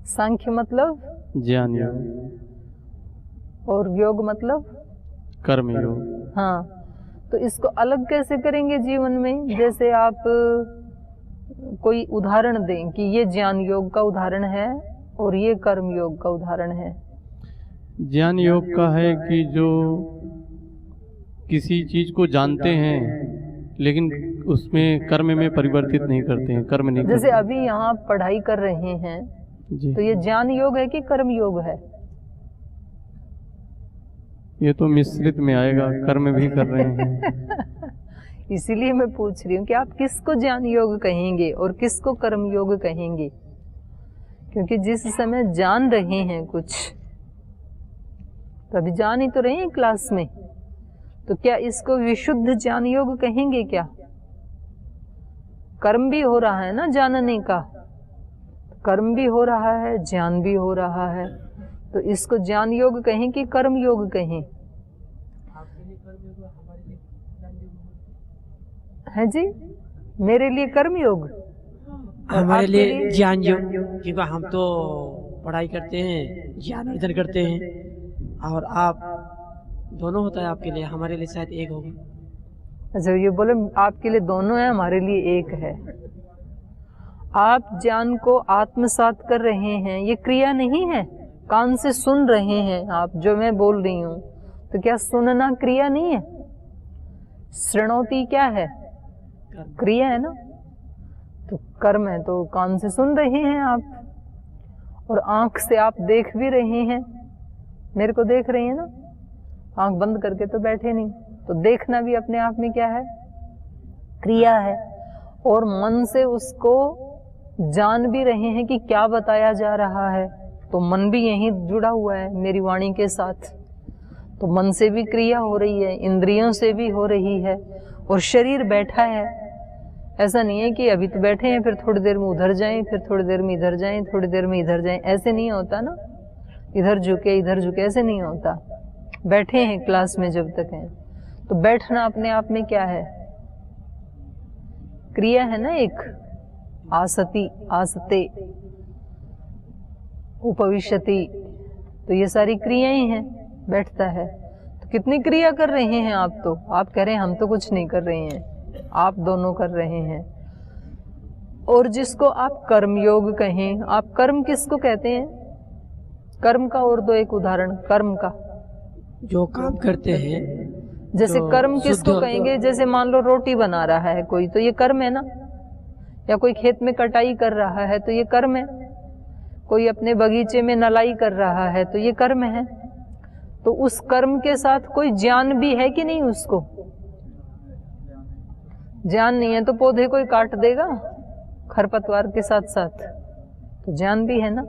सांख्य मतलब ज्ञान योग और योग मतलब कर्म योग। हाँ, तो इसको अलग कैसे करेंगे जीवन में? जैसे आप कोई उदाहरण दें कि ये ज्ञान योग का उदाहरण है और ये कर्म योग का उदाहरण है। ज्ञान योग का है कि जो किसी चीज को जानते हैं लेकिन उसमें कर्म में परिवर्तित नहीं करते हैं, कर्म नहीं जैसे करते। अभी यहाँ आप पढ़ाई कर रहे हैं जी, तो ये ज्ञान योग है कि कर्म योग है? ये तो मिश्रित में आएगा, कर्म भी कर रहे हैं। इसीलिए मैं पूछ रही हूँ कि आप किसको ज्ञान योग कहेंगे और किसको कर्म योग कहेंगे? क्योंकि जिस समय जान रहे हैं कुछ, तो अभी जान ही तो रहे हैं क्लास में, तो क्या इसको विशुद्ध ज्ञान योग कहेंगे क्या? कर्म भी हो रहा है ना जानने का, कर्म भी हो रहा है, ज्ञान भी हो रहा है, तो इसको ज्ञान योग कहें कि कर्म योग कहें? है जी, मेरे लिए कर्म योग, हमारे लिए ज्ञान योग, क्योंकि हम तो पढ़ाई करते हैं, ज्ञान अर्जन करते हैं, और आप दोनों होता है आपके लिए, हमारे लिए शायद एक होगा। अच्छा, ये बोले आपके लिए दोनों है, हमारे लिए एक है। आप ज्ञान को आत्मसात कर रहे हैं, ये क्रिया नहीं है। कान से सुन रहे हैं आप जो मैं बोल रही हूँ, तो क्या सुनना क्रिया नहीं है? श्रृणोति क्या है? क्रिया है ना। तो कर्म है, तो कान से सुन रहे हैं आप, और आंख से आप देख भी रहे हैं, मेरे को देख रहे हैं ना, आंख बंद करके तो बैठे नहीं, तो देखना भी अपने आप में क्या है? क्रिया है। और मन से उसको जान भी रहे हैं कि क्या बताया जा रहा है, तो मन भी यहीं जुड़ा हुआ है मेरी वाणी के साथ, तो मन से भी क्रिया हो रही है, इंद्रियों से भी हो रही है, और शरीर बैठा है। ऐसा नहीं है कि अभी तो बैठे हैं फिर थोड़ी देर में उधर जाएं, फिर थोड़ी देर में इधर जाएं, थोड़ी देर में इधर जाएं, ऐसे नहीं होता ना, इधर झुके, ऐसे नहीं होता। बैठे हैं क्लास में जब तक हैं, तो बैठना अपने आप में क्या है? क्रिया है ना एक। आसति, आसते, उपविशति, तो ये सारी क्रियाएं हैं, बैठता है। तो कितनी क्रिया कर रहे हैं आप? तो आप कह रहे हैं हम तो कुछ नहीं कर रहे हैं, आप दोनों कर रहे हैं। और जिसको आप कर्म योग कहें, आप कर्म किसको कहते हैं? कर्म का और दो एक उदाहरण कर्म का, जो काम करते हैं। जैसे तो कर्म किसको शुद्ध कहेंगे? जैसे मान लो रोटी बना रहा है कोई, तो ये कर्म है ना। या कोई खेत में कटाई कर रहा है, तो ये कर्म है। कोई अपने बगीचे में नलाई कर रहा है, तो ये कर्म है। तो उस कर्म के साथ कोई ज्ञान भी है कि नहीं? उसको ज्ञान नहीं है तो पौधे कोई काट देगा खरपतवार के साथ साथ, तो ज्ञान भी है ना।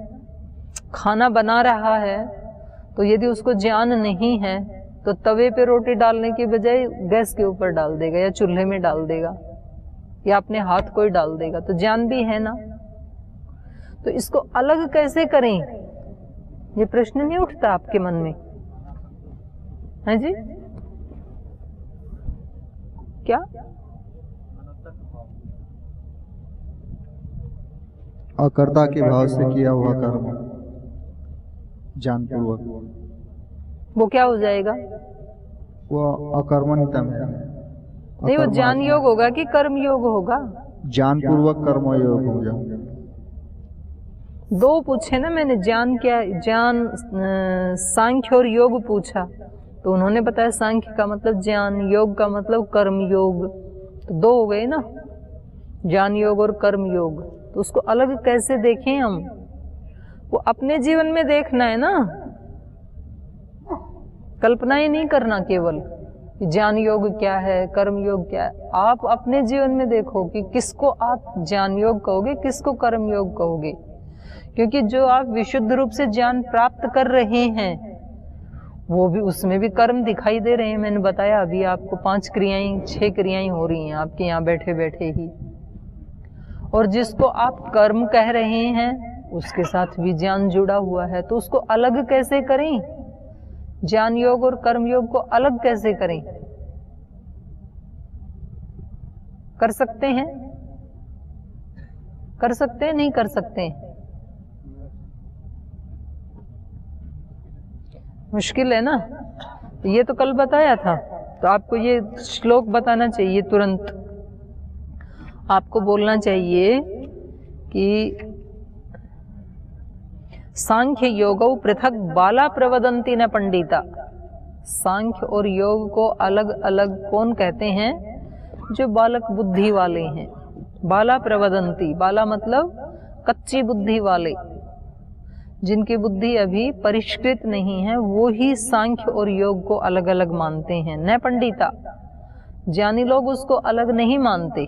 खाना बना रहा है, तो यदि उसको ज्ञान नहीं है तो तवे पे रोटी डालने की बजाय गैस के ऊपर डाल देगा, या चूल्हे में डाल देगा, या अपने हाथ को ही डाल देगा, तो ज्ञान भी है ना। तो इसको अलग कैसे करें? ये प्रश्न नहीं उठता आपके मन में? है जी, क्या? अकर्ता के भाव से किया हुआ कर्म जानपूर्वक, वो क्या हो जाएगा? वो अकर्मण्यता में नहीं, वो ज्ञान योग होगा कि कर्म योग होगा? जानपूर्वक कर्म योग हो जाए। दो पूछे ना मैंने, ज्ञान क्या, ज्ञान सांख्य और योग पूछा, तो उन्होंने बताया सांख्य का मतलब ज्ञान, योग का मतलब कर्म योग, तो दो हो गए ना, ज्ञान योग और कर्म योग। तो उसको अलग कैसे देखें हम? वो अपने जीवन में देखना है ना, कल्पना ही नहीं करना केवल ज्ञान योग क्या है, कर्म योग क्या है। आप अपने जीवन में देखो कि किसको आप ज्ञान योग कहोगे, किसको कर्म योग कहोगे। क्योंकि जो आप विशुद्ध रूप से ज्ञान प्राप्त कर रहे हैं, वो भी, उसमें भी कर्म दिखाई दे रहे हैं। मैंने बताया अभी आपको 5 क्रियाएं 6 क्रियाएं हो रही हैं आपके यहाँ बैठे बैठे ही। और जिसको आप कर्म कह रहे हैं उसके साथ भी ज्ञान जुड़ा हुआ है, तो उसको अलग कैसे करें? ज्ञान योग और कर्म योग को अलग कैसे करें? कर सकते हैं? कर सकते हैं? नहीं कर सकते? मुश्किल है ना, ये तो कल बताया था। तो आपको ये श्लोक बताना चाहिए तुरंत, आपको बोलना चाहिए कि सांख्य योगौ पृथक बाला प्रवदंती न पंडिता। सांख्य और योग को अलग अलग कौन कहते हैं? जो बालक बुद्धि वाले हैं। बाला प्रवदंती, बाला मतलब कच्ची बुद्धि वाले, जिनकी बुद्धि अभी परिष्कृत नहीं है, वो ही सांख्य और योग को अलग अलग मानते हैं। न पंडिता, ज्ञानी लोग उसको अलग नहीं मानते,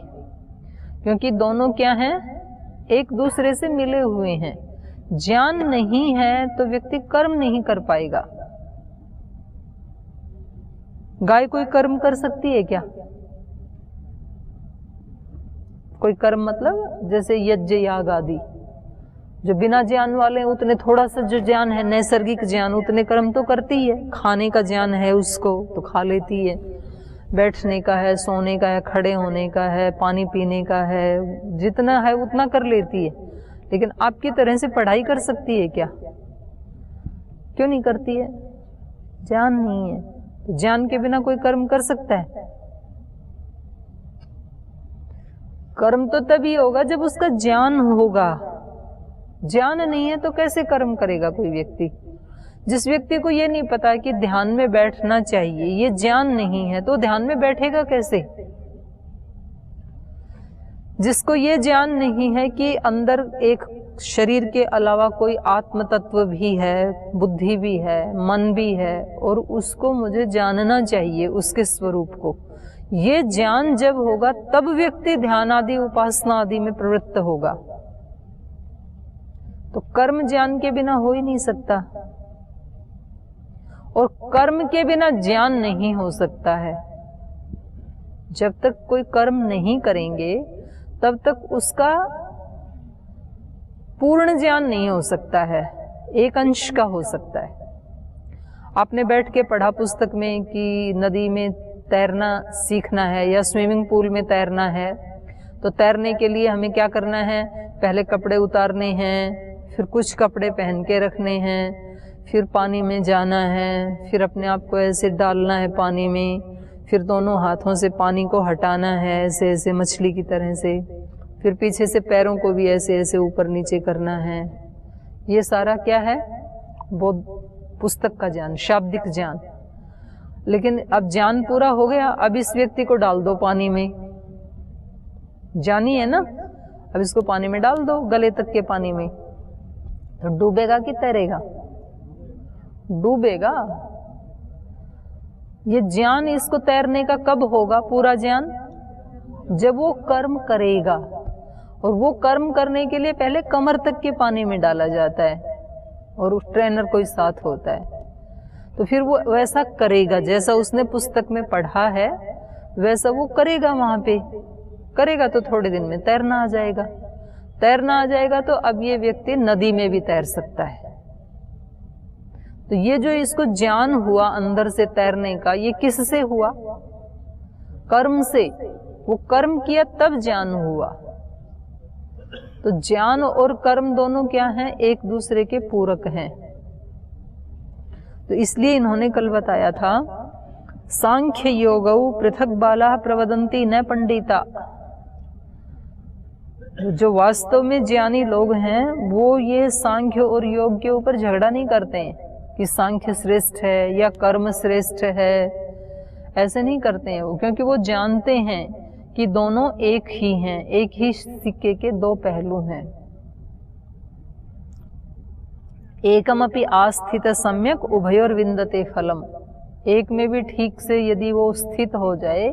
क्योंकि दोनों क्या हैं? एक दूसरे से मिले हुए हैं। ज्ञान नहीं है तो व्यक्ति कर्म नहीं कर पाएगा। गाय कोई कर्म कर सकती है क्या? कोई कर्म मतलब जैसे यज्ञ याग आदि, जो बिना ज्ञान वाले उतने थोड़ा सा जो ज्ञान है, नैसर्गिक ज्ञान, उतने कर्म तो करती है। खाने का ज्ञान है उसको तो खा लेती है, बैठने का है, सोने का है, खड़े होने का है, पानी पीने का है, जितना है उतना कर लेती है। लेकिन आपकी तरह से पढ़ाई कर सकती है क्या? क्यों नहीं करती है? ज्ञान नहीं है। तो ज्ञान के बिना कोई कर्म कर सकता है? कर्म तो तभी होगा जब उसका ज्ञान होगा। ज्ञान नहीं है तो कैसे कर्म करेगा कोई व्यक्ति? जिस व्यक्ति को ये नहीं पता कि ध्यान में बैठना चाहिए, ये ज्ञान नहीं है, तो ध्यान में बैठेगा कैसे? जिसको ये ज्ञान नहीं है कि अंदर एक शरीर के अलावा कोई आत्म तत्व भी है, बुद्धि भी है, मन भी है, और उसको मुझे जानना चाहिए, उसके स्वरूप को, ये ज्ञान जब होगा तब व्यक्ति ध्यान आदि उपासना आदि में प्रवृत्त होगा। तो कर्म ज्ञान के बिना हो ही नहीं सकता, और कर्म के बिना ज्ञान नहीं हो सकता है। जब तक कोई कर्म नहीं करेंगे तब तक उसका पूर्ण ज्ञान नहीं हो सकता है, एक अंश का हो सकता है। आपने बैठ के पढ़ा पुस्तक में कि नदी में तैरना सीखना है या स्विमिंग पूल में तैरना है, तो तैरने के लिए हमें क्या करना है? पहले कपड़े उतारने हैं, फिर कुछ कपड़े पहन के रखने हैं, फिर पानी में जाना है, फिर अपने आप को ऐसे डालना है पानी में, फिर दोनों हाथों से पानी को हटाना है ऐसे ऐसे मछली की तरह से, फिर पीछे से पैरों को भी ऐसे ऐसे ऊपर नीचे करना है। ये सारा क्या है? वो पुस्तक का ज्ञान, शाब्दिक ज्ञान। लेकिन अब ज्ञान पूरा हो गया, अब इस व्यक्ति को डाल दो पानी में, ज्ञानी है ना, अब इसको पानी में डाल दो, गले तक के पानी में, तो डूबेगा कि तैरेगा? डूबेगा। ये ज्ञान इसको तैरने का कब होगा पूरा ज्ञान? जब वो कर्म करेगा, और वो कर्म करने के लिए पहले कमर तक के पानी में डाला जाता है और उस ट्रेनर कोई साथ होता है, तो फिर वो वैसा करेगा जैसा उसने पुस्तक में पढ़ा है, वैसा वो करेगा। वहां पे करेगा तो थोड़े दिन में तैरना आ जाएगा। तैरना आ जाएगा तो अब ये व्यक्ति नदी में भी तैर सकता है। तो ये जो इसको ज्ञान हुआ अंदर से तैरने का, ये किससे हुआ? कर्म से। वो कर्म किया तब ज्ञान हुआ। तो ज्ञान और कर्म दोनों क्या हैं? एक दूसरे के पूरक हैं। तो इसलिए इन्होंने कल बताया था, सांख्य योगौ पृथक बाला प्रवदंती न पंडिता। जो वास्तव में ज्ञानी लोग हैं वो ये सांख्य और योग के ऊपर झगड़ा नहीं करते हैं कि सांख्य श्रेष्ठ है या कर्म श्रेष्ठ है, ऐसे नहीं करते हैं वो, क्योंकि वो जानते हैं कि दोनों एक ही हैं, एक ही सिक्के के दो पहलू हैं। एकमपि आस्थित सम्यक उभयोर विंदते फलम। एक में भी ठीक से यदि वो स्थित हो जाए,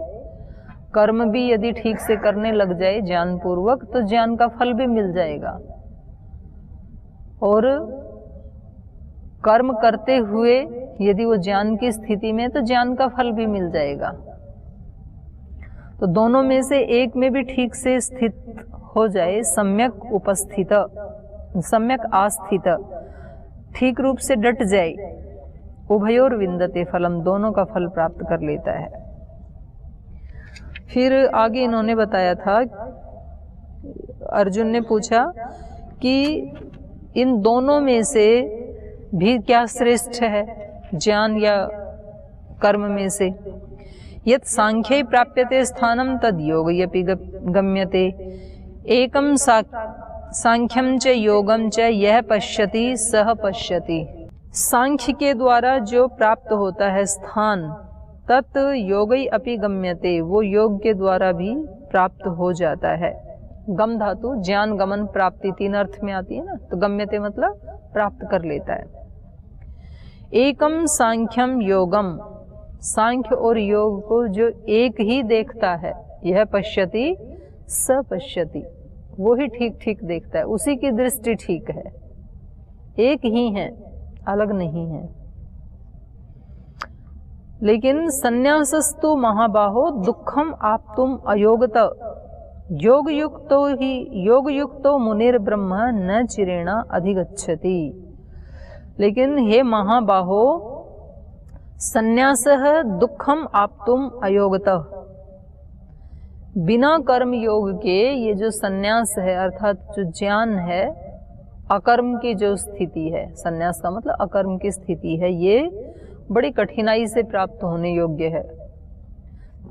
कर्म भी यदि ठीक से करने लग जाए ज्ञान पूर्वक, तो ज्ञान का फल भी मिल जाएगा। और कर्म करते हुए यदि वो ज्ञान की स्थिति में, तो ज्ञान का फल भी मिल जाएगा। तो दोनों में से एक में भी ठीक से स्थित हो जाए, सम्यक उपस्थित, सम्यक आस्थित, ठीक रूप से डट जाए, उभयोर विंदते फलम, दोनों का फल प्राप्त कर लेता है। फिर आगे इन्होंने बताया था, अर्जुन ने पूछा कि इन दोनों में से भी क्या श्रेष्ठ है? ज्ञान या कर्म में से। यत् सांख्ये प्राप्यते स्थानं तद योगयपि गम्यते। एकम सांख्यम च योगम च यह पश्यति सह पश्यति। सांख्य के द्वारा जो प्राप्त होता है स्थान, तत् योगई अपि गम्यते, वो योग के द्वारा भी प्राप्त हो जाता है। गम धातु ज्ञान गमन प्राप्ति तीन अर्थ में आती है ना, तो गम्यते मतलब प्राप्त कर लेता है। एकम सांख्यम योगम, सांख्य और योग को जो एक ही देखता है, यह पश्यति स पश्यति, वो ही ठीक ठीक देखता है, उसी की दृष्टि ठीक है, एक ही है, अलग नहीं है। लेकिन संन्यासस्तु महाबाहो दुखम आप्तुम अयोगत, योग युक्तो मुनिर ब्रह्म न चिरेण अधिगच्छति। लेकिन हे महाबाहो, संन्यासः दुखम आप्तुम अयोगतः, बिना कर्म योग के ये जो संन्यास है अर्थात जो ज्ञान है, अकर्म की जो स्थिति है, संन्यास का मतलब अकर्म की स्थिति है, ये बड़ी कठिनाई से प्राप्त होने योग्य है।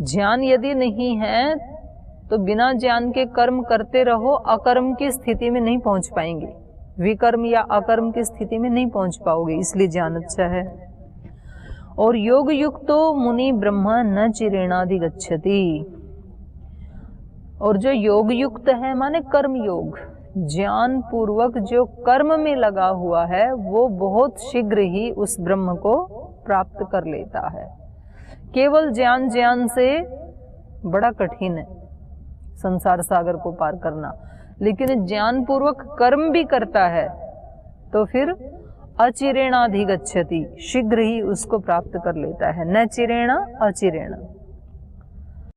ज्ञान यदि नहीं है तो बिना ज्ञान के कर्म करते रहो, अकर्म की स्थिति में नहीं पहुंच पाएंगे, विकर्म या अकर्म की स्थिति में नहीं पहुंच पाओगे, इसलिए ज्ञान अच्छा है। और योग युक्तो मुनि ब्रह्म न चिरेणाधिगच्छति, और जो योग युक्त है माने कर्म योग, ज्ञान पूर्वक जो कर्म में लगा हुआ है, वो बहुत शीघ्र ही उस ब्रह्म को प्राप्त कर लेता है। केवल ज्ञान से बड़ा कठिन है संसार सागर को पार करना, लेकिन ज्ञान पूर्वक कर्म भी करता है तो फिर अचिरेणाधिगच्छति, शीघ्र ही उसको प्राप्त कर लेता है। न चिरेण अचिरेण।